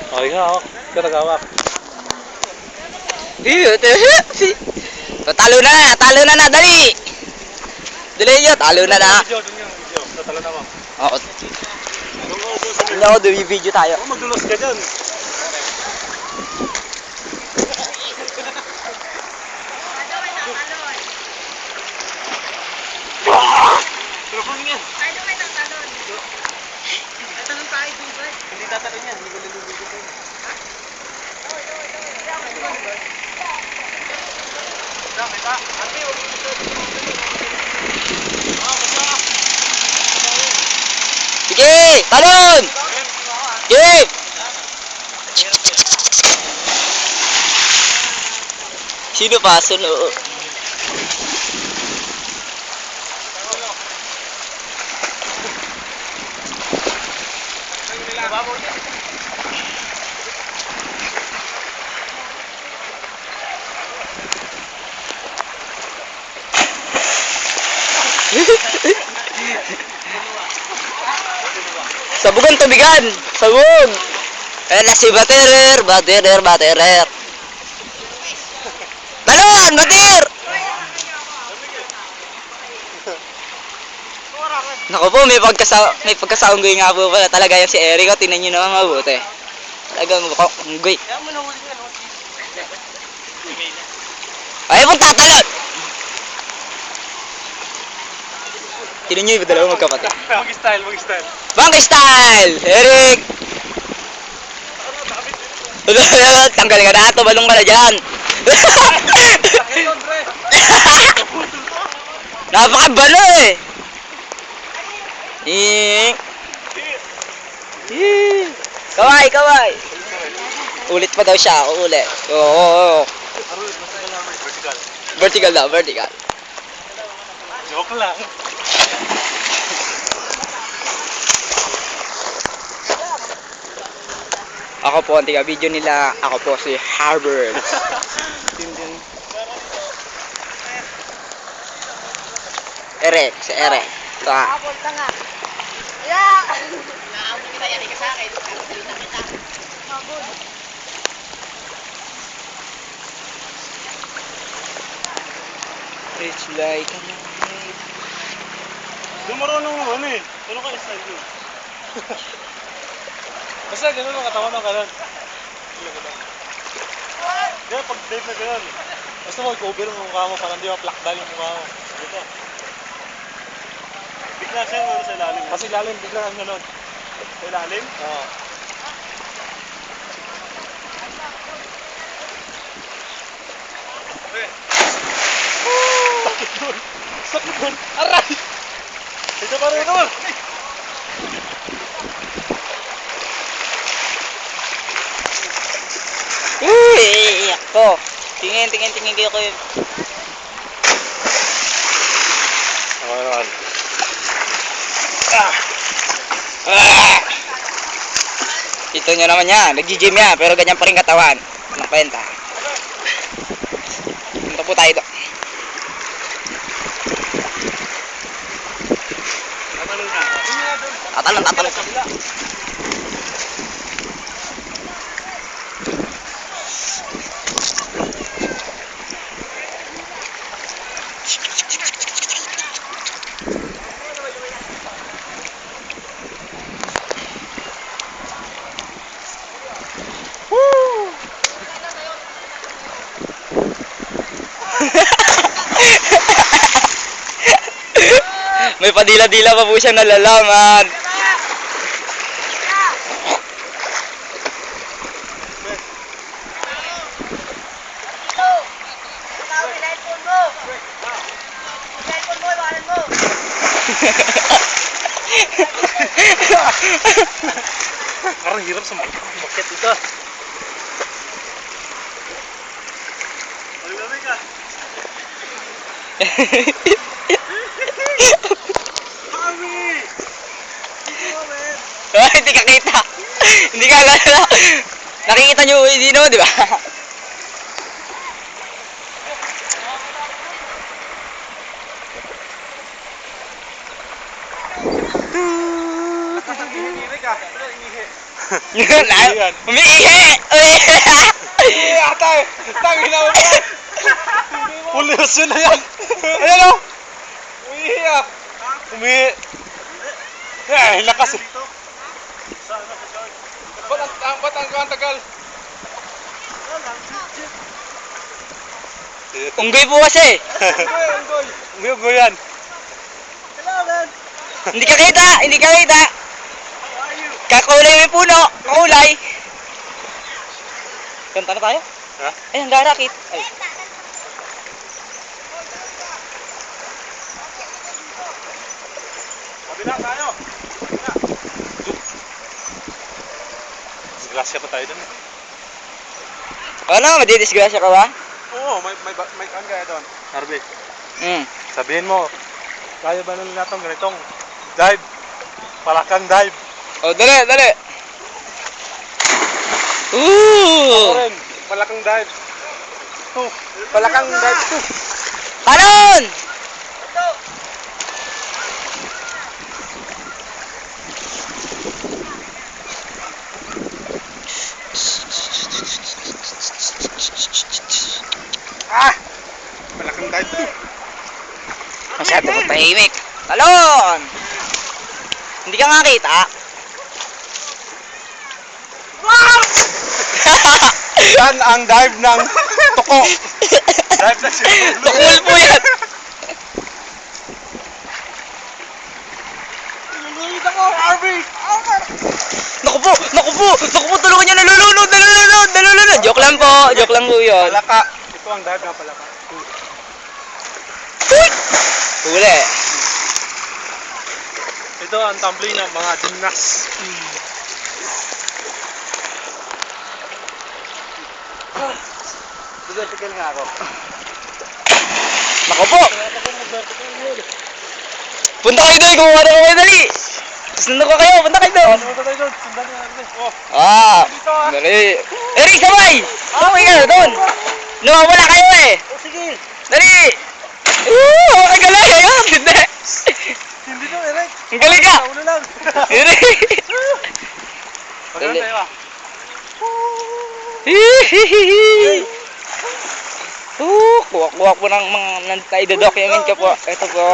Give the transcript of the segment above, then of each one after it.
Okay nga, hawak. Ikaw nag-hawak. Talo na, dali! Dali nyo, talo na na. Video, dun yung video. Tatalo na mo. Oo. Hindi ako, video tayo. Oh, magdulos ka dyan. Tulong yan. Hindi tatalon yan, hindi ko nalulugo ko. Sige, talon! Sige! Sino pa? Suno. Sabugan, tubigan! Sabog! Ayan na si Baterer! Baterer! Talon! Bater! Naku po, may pagkasaunggoy nga po pala talaga yan si Eric. O, tinan nyo naman mabuti. Talagang unggoy. Ayaw pong tatalon! Tinan nyo yung dalawang magkapatid. Mag-style. Bangka style! Eric! Tanggal ka na, tumalong ka na dyan! Napakabalo eh! Kaway! Ulit pa daw siya, ulit. Oo. Vertical daw. Joke lang. Ako po ang tiga-video nila. Ako po si Harvard. Eric, si Eric. Ito ah. It's like a night. Doon marunong naman eh. Ano ka style yun? Basta ganun ang katawan ng ganun. Kaya pag dive na ganun. Basta mag-cover ang mukha mo para hindi ma-plakdal yung mukha mo. Dito. Bigla siya yung sa ilalim. Kasi ilalim, bigla ang ganun. Sa ilalim? Oo. Sakit doon! Aray! Ito pa rin doon! Iyak ko. Tingin kayo. Ako naman. Ito nyo naman yan. Nag-gym yan. Pero ganyan pa rin katawan. Anong kwenta? Punta po tayo doon. Tatalon ka. May padila-dila pa po siyang nalalaman. Parang hirap sa market ito. Malamig ka. Hindi ka kita. Hindi ka alala. Nakikita nyo hindi no, di ba? Ihi ka. Ihi. Yan. Umiihi! Umihi ata eh. Tangina mo pa. Pollution na yan. Ayan o. Umihi ah. Umihi. Eh, lakas eh. Ba't ang tagal? Unggoy po kasi. Unggoy yan. Hindi ka kita! Hindi ka kita! Kakulay may puno! Kakulay! Kanta na tayo? Ha? Ay, ang garakit. Ay. Kabila tayo. Disgrasya pa tayo dun eh. Ano? Madidisgrasya ka ba? Oo, may kan kaya doon. Harvey, Hmm. sabihin mo, kaya ba nila natong ganitong dive? Palakang dive. Oh, dali, dali! Ako Ooh! rin, palakang dive. Palakang dive. Kanon! Ah! Palakang dive. Masyado ko tahimik. Talon! Hindi ka makita. Yan ang dive ng tuko. Dive na siya. Tukul po yan. Nalulunod ako, Harvey! Naku po! Naku po! Naku po! Tulungan niyo! Nalulunod! Nalulunod! Nalulunod! Joke lang po! Joke lang po yun. Palaka. Ito ang dive ng palaka. Huli. Ito ang tumbling ng mga gymnast. Vertical nga ako. Naku po! Punta kayo doon! Kumuha na kayo dali! Sundan ko kayo! Punta kayo doon! Punta tayo doon. Sundan na natin. Oh. Ah! Dali! Eric! Sabay! Sabay ka doon! Nawawala kayo eh! Oh, sige. Dali! Ang galing! Ayun! Hindi! Hindi doon, Eric. Ang galing ka! Ulo lang. Eric! Pagkaroon tayo ah. Hihihihi! Kuha po ng mga naidodocument ko po. Ito po.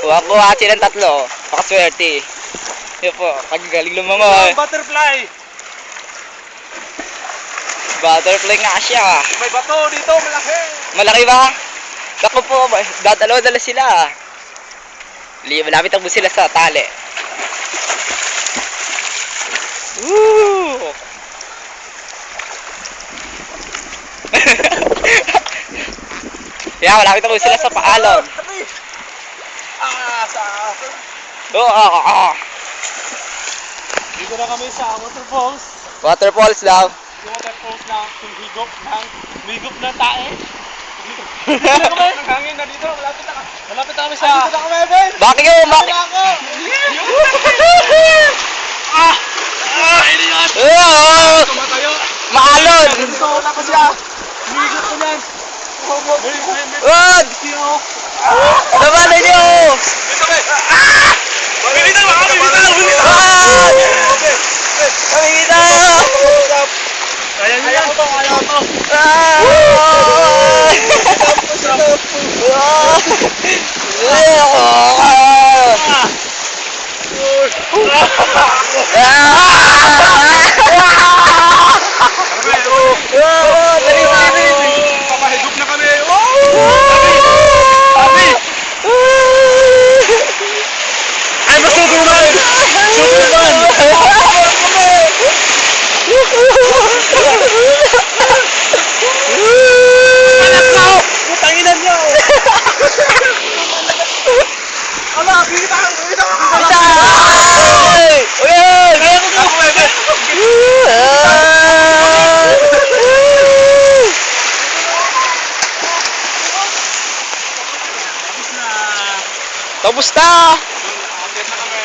Kuha silang tatlo. Pakaswerte. Ito po. Kagaling lumangoy. Butterfly. Butterfly nga siya. May bato dito, malaki. Malaki ba? Ako po. Dadalaw-dala sila. Malapit po sila sa tali. Woo! Yeah, malapit na po sila sa paalon. Sa Oo. dito na kami sa waterfalls. Waterfalls daw. Yung waterfalls na higop ng tae. Dito na kami. Hangin na dito. Malapit na kami sa... Dito na kami, Ben. Bakit yun? Bakit? Hindi na. Oo! Tumatayo. Maalon! Dito na ko siya. Higop ko yan. Wag! Labanan nyo! Bilisan mo! Wag! Kamingita! Kaya nyo yan. Kaya ko to. Papahigop na kami. Ay, masutunan! Sutunan! Anak ko! Putanginan nyo! Ala, kita! Kita! Uy! Kaya ko ako, Bebe! Tapos na! Akit na kami.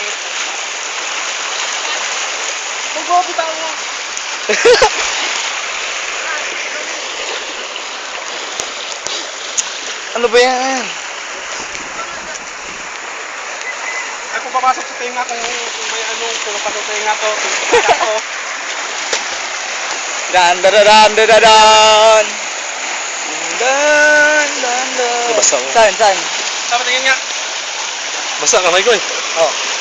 Mag-gopit ako. Ano ba yan? Ay, kung papasok sa tenga kung may anong pinapasok sa tenga to. Ako. Dan dan dan dan dan dan. Dan dan dan. Basa ko. Saan? Tama tingin nga. Basa kamay ko eh. Oh.